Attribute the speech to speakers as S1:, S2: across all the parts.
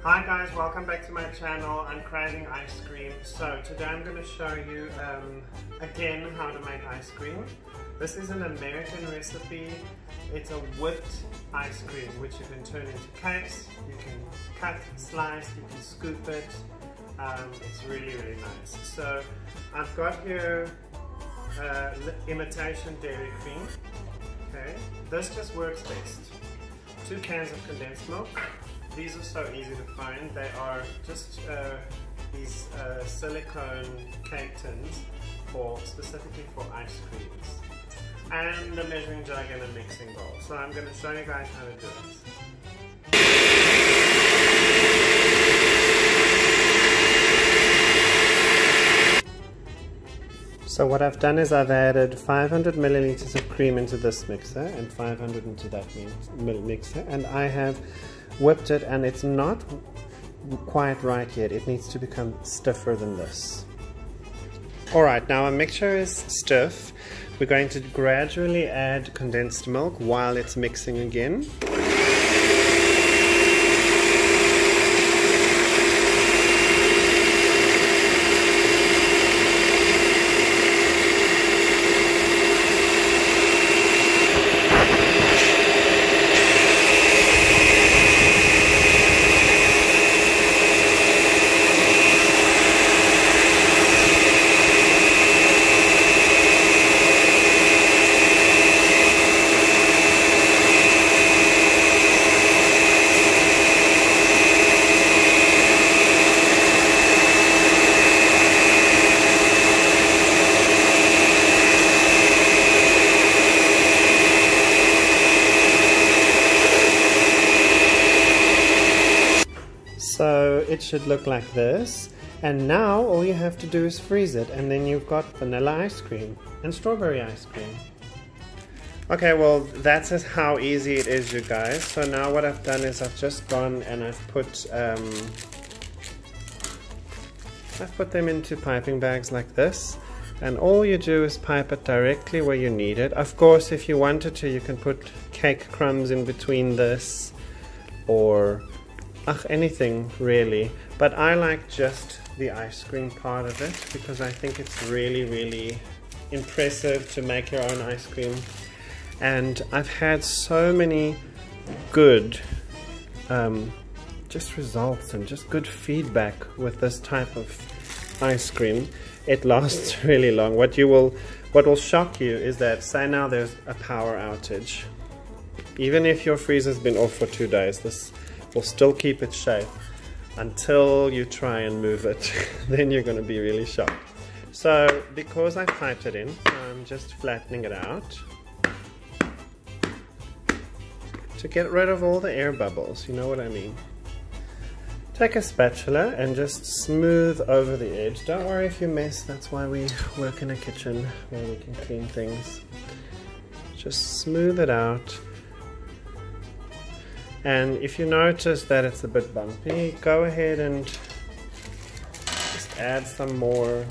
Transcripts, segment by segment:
S1: Hi guys, welcome back to my channel. I'm Craving Ice Cream. So today I'm going to show you again how to make ice cream. This is an American recipe. It's a whipped ice cream which you can turn into cakes. You can cut, slice, you can scoop it. It's really nice. So I've got here imitation dairy cream. Okay, this just works best. 2 cans of condensed milk. These are so easy to find. They are just these silicone cake tins specifically for ice creams. And a measuring jug and a mixing bowl. So I'm going to show you guys how to do it. So what I've done is I've added 500 milliliters of cream into this mixer and 500 into that mixer, and I have whipped it, and it's not quite right yet. It needs to become stiffer than this. Alright, now our mixture is stiff. We're going to gradually add condensed milk while it's mixing again. So it should look like this, and now all you have to do is freeze it, and then you've got vanilla ice cream and strawberry ice cream. Okay, well that's just how easy it is, you guys. So now what I've done is I've just gone and I've put them into piping bags like this, and all you do is pipe it directly where you need it. Of course, if you wanted to, you can put cake crumbs in between this, or anything really, but I like just the ice cream part of it because I think it's really impressive to make your own ice cream. And I've had so many good just results and just good feedback with this type of ice cream. It lasts really long. What will shock you is that, say now there's a power outage, even if your freezer's been off for 2 days, this will still keep its shape until you try and move it. Then you're going to be really shocked. So because I piped it in, I'm just flattening it out to get rid of all the air bubbles, you know what I mean. Take a spatula and just smooth over the edge. Don't worry if you mess, that's why we work in a kitchen where we can clean things. Just smooth it out. And if you notice that it's a bit bumpy, go ahead and just add some more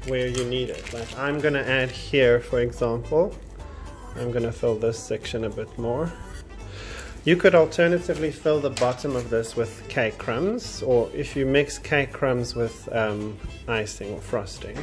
S1: where you need it. Like I'm gonna add here, for example. I'm gonna fill this section a bit more. You could alternatively fill the bottom of this with cake crumbs, or if you mix cake crumbs with icing or frosting,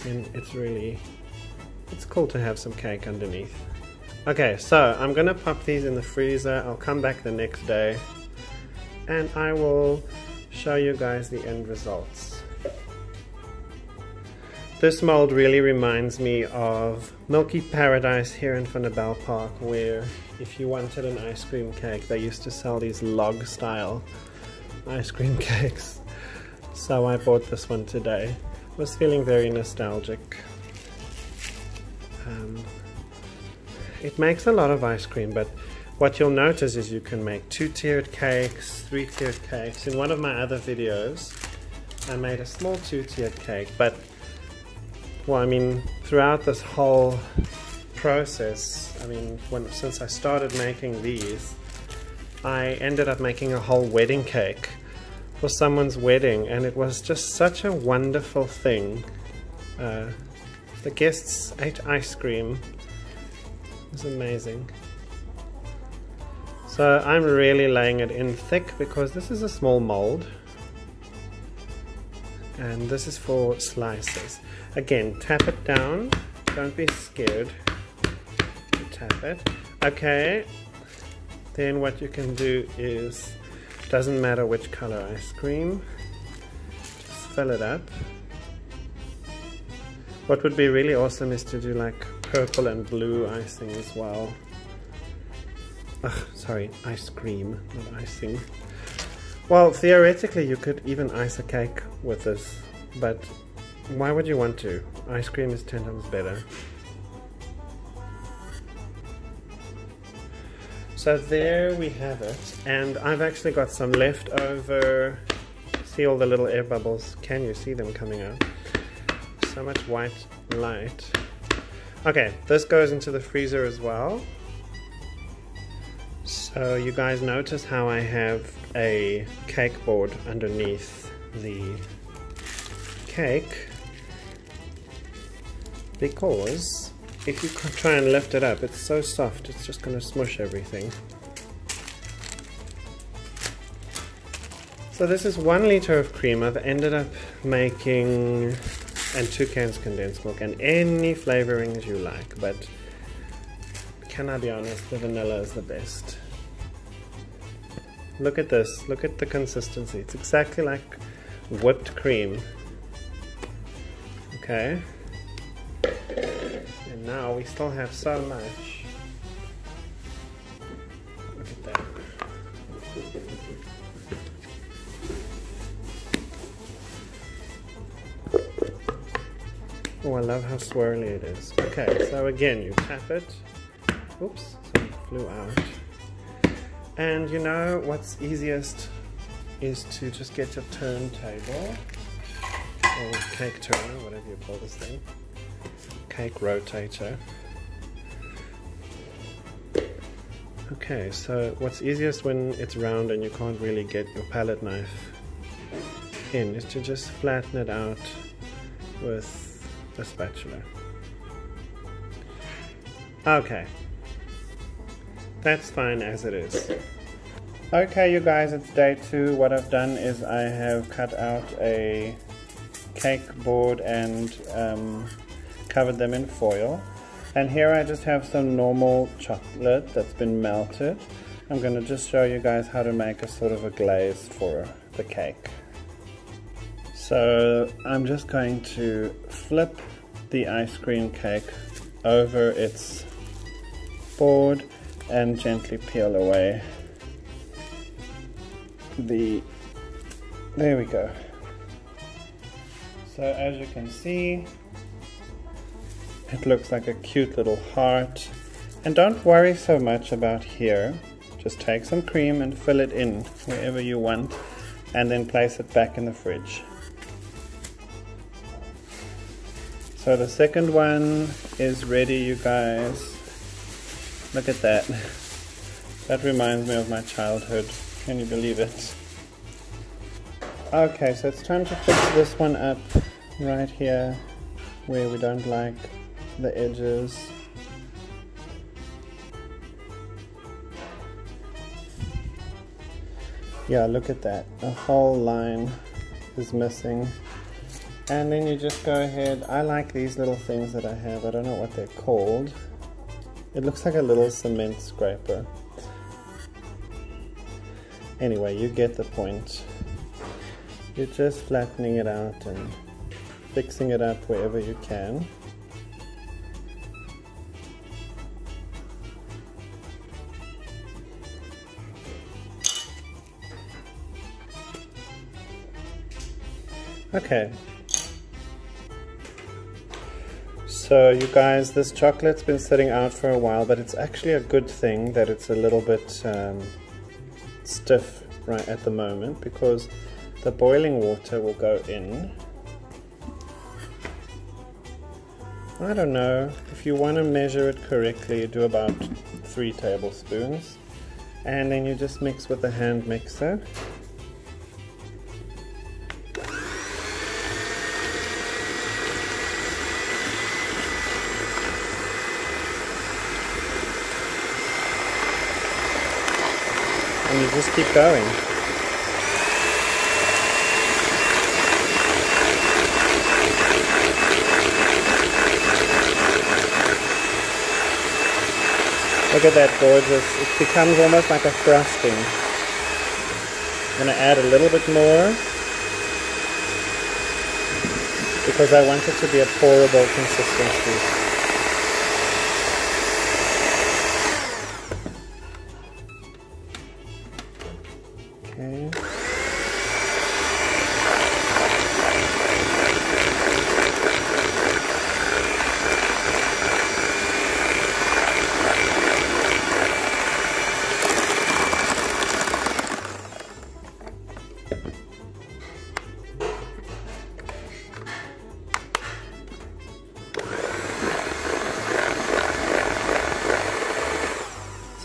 S1: and it's cool to have some cake underneath. Okay, so I'm gonna pop these in the freezer. I'll come back the next day and I will show you guys the end results. This mold really reminds me of Milky Paradise here in Vanderbijl Park, where if you wanted an ice cream cake, they used to sell these log style ice cream cakes. So I bought this one today. Was feeling very nostalgic. It makes a lot of ice cream, but what you'll notice is you can make 2-tiered cakes, 3-tiered cakes. In one of my other videos, I made a small 2-tiered cake, but, well, I mean, throughout this whole process, I mean, since I started making these, I ended up making a whole wedding cake for someone's wedding, and it was just such a wonderful thing. The guests ate ice cream. It was amazing. So I'm really laying it in thick because this is a small mold and this is for slices. Again, tap it down, don't be scared to tap it. Okay, then what you can do is, doesn't matter which color ice cream, just fill it up. What would be really awesome is to do like purple and blue icing as well. Ugh, sorry, ice cream, not icing. Well, theoretically you could even ice a cake with this, but why would you want to? Ice cream is 10 times better. So there we have it, and I've actually got some leftover. See all the little air bubbles? Can you see them coming out? So much white light. Okay, this goes into the freezer as well. So you guys notice how I have a cake board underneath the cake, because if you try and lift it up, it's so soft, it's just going to smush everything. So this is 1 liter of cream. I've ended up making, and 2 cans condensed milk, and any flavorings you like, but can I be honest, the vanilla is the best. Look at this, look at the consistency. It's exactly like whipped cream. Okay. And now we still have so much. Look at that. Oh, I love how swirly it is. Okay, so again, you tap it. Oops, something flew out. And you know what's easiest is to just get your turntable, or cake turner, whatever you call this thing, cake rotator. Okay, so what's easiest when it's round and you can't really get your palette knife in is to just flatten it out with a spatula. Okay. That's fine as it is. Okay, you guys, it's day 2. What I've done is I have cut out a cake board and covered them in foil. And here I just have some normal chocolate that's been melted. I'm going to just show you guys how to make a sort of a glaze for the cake. So I'm just going to flip the ice cream cake over its board and gently peel away there we go. So as you can see, it looks like a cute little heart. And don't worry so much about here, just take some cream and fill it in wherever you want, and then place it back in the fridge. So the second one is ready, you guys. Look at that. That reminds me of my childhood. Can you believe it? Okay, so it's time to fix this one up right here where we don't like the edges. Yeah, look at that. The whole line is missing. And then you just go ahead. I like these little things that I have. I don't know what they're called. It looks like a little cement scraper. Anyway, you get the point. You're just flattening it out and fixing it up wherever you can. Okay. So you guys, this chocolate's been sitting out for a while, but it's actually a good thing that it's a little bit stiff right at the moment, because the boiling water will go in. I don't know, if you want to measure it correctly, you do about 3 tablespoons, and then you just mix with the hand mixer. you just keep going. Look at that gorgeous, it becomes almost like a frosting. I'm going to add a little bit more because I want it to be a pourable consistency. Okay.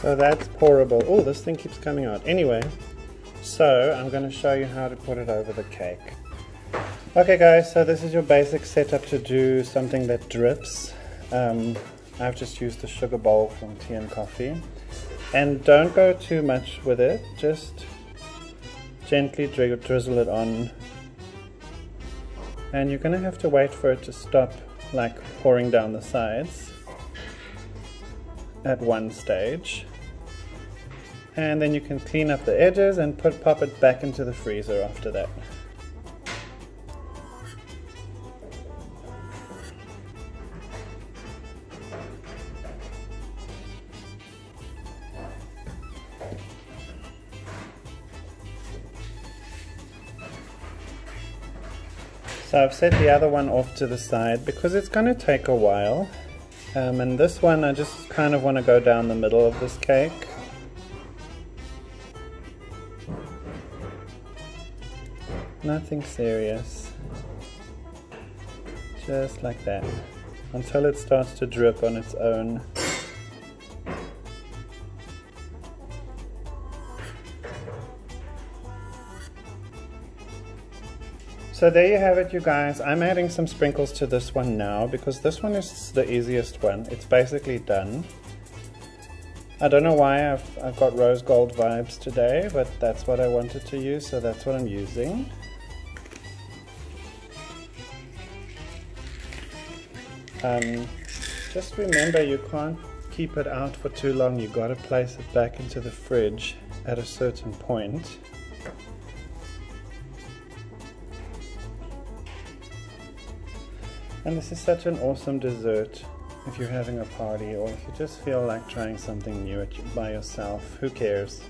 S1: So that's pourable. Oh, this thing keeps coming out. Anyway, so I'm going to show you how to put it over the cake. Okay guys, so this is your basic setup to do something that drips. I've just used the sugar bowl from Tea and Coffee. And don't go too much with it, just gently drizzle it on. And you're going to have to wait for it to stop, like pouring down the sides at one stage. And then you can clean up the edges and pop it back into the freezer after that. So I've set the other one off to the side because it's going to take a while. And this one I just kind of want to go down the middle of this cake. Nothing serious. Just like that. Until it starts to drip on its own. So there you have it, you guys. I'm adding some sprinkles to this one now because this one is the easiest one. It's basically done. I don't know why I've got rose gold vibes today, but that's what I wanted to use, so that's what I'm using. Just remember, you can't keep it out for too long. You got to place it back into the fridge at a certain point. And this is such an awesome dessert if you're having a party or if you just feel like trying something new by yourself. Who cares?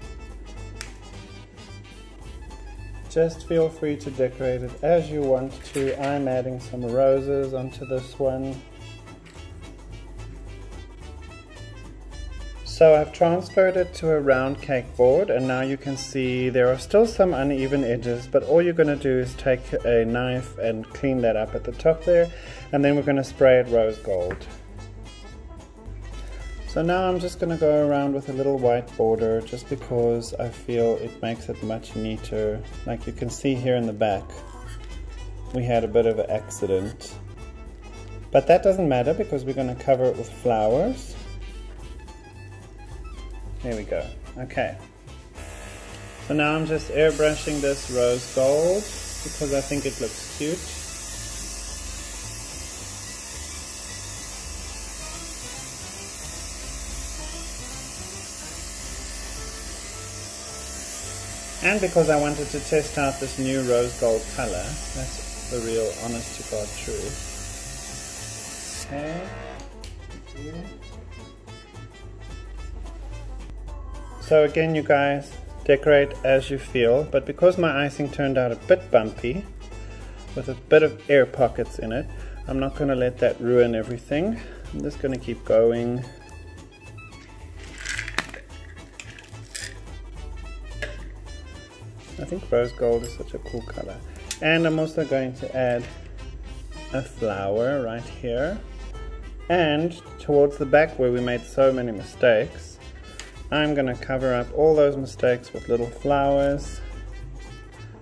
S1: Just feel free to decorate it as you want to. I'm adding some roses onto this one. So I've transferred it to a round cake board, and now you can see there are still some uneven edges, but all you're going to do is take a knife and clean that up at the top there, and then we're going to spray it rose gold. So now I'm just going to go around with a little white border just because I feel it makes it much neater. Like you can see here in the back, we had a bit of an accident. But that doesn't matter because we're going to cover it with flowers. There we go. Okay. So now I'm just airbrushing this rose gold because I think it looks cute. And because I wanted to test out this new rose gold color. That's the real honest to God truth. Okay. So again, you guys, decorate as you feel, but because my icing turned out a bit bumpy, with a bit of air pockets in it, I'm not going to let that ruin everything. I'm just going to keep going. I think rose gold is such a cool color. And I'm also going to add a flower right here. And towards the back where we made so many mistakes, I'm going to cover up all those mistakes with little flowers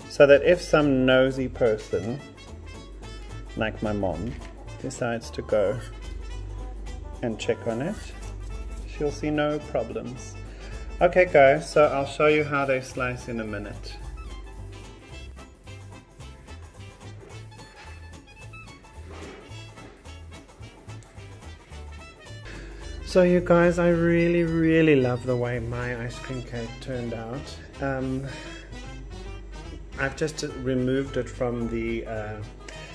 S1: so that if some nosy person, like my mom, decides to go and check on it, she'll see no problems. Okay guys, so I'll show you how they slice in a minute. So you guys, I really love the way my ice cream cake turned out. I've just removed it from the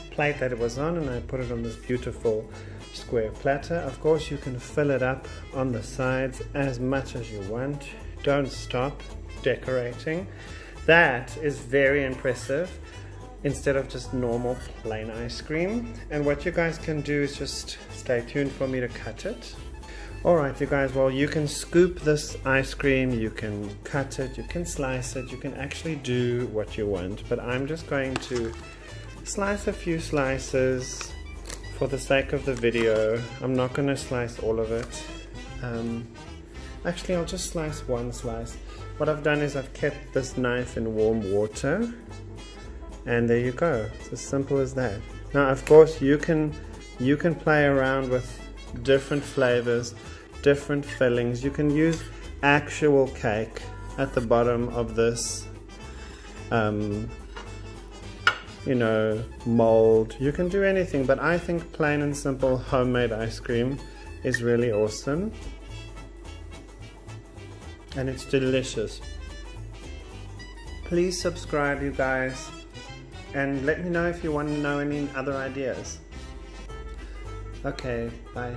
S1: plate that it was on, and I put it on this beautiful square platter. Of course you can fill it up on the sides as much as you want. Don't stop decorating. That is very impressive instead of just normal plain ice cream. And what you guys can do is just stay tuned for me to cut it. Alright you guys, well, you can scoop this ice cream, you can cut it, you can slice it, you can actually do what you want, but I'm just going to slice a few slices for the sake of the video. I'm not going to slice all of it. Actually, I'll just slice one slice. What I've done is I've kept this knife in warm water, and there you go. It's as simple as that. Now of course you can play around with different flavors, different fillings. You can use actual cake at the bottom of this you know, mold. You can do anything, but I think plain and simple homemade ice cream is really awesome, and it's delicious. Please subscribe you guys, and let me know if you want to know any other ideas. Okay, bye.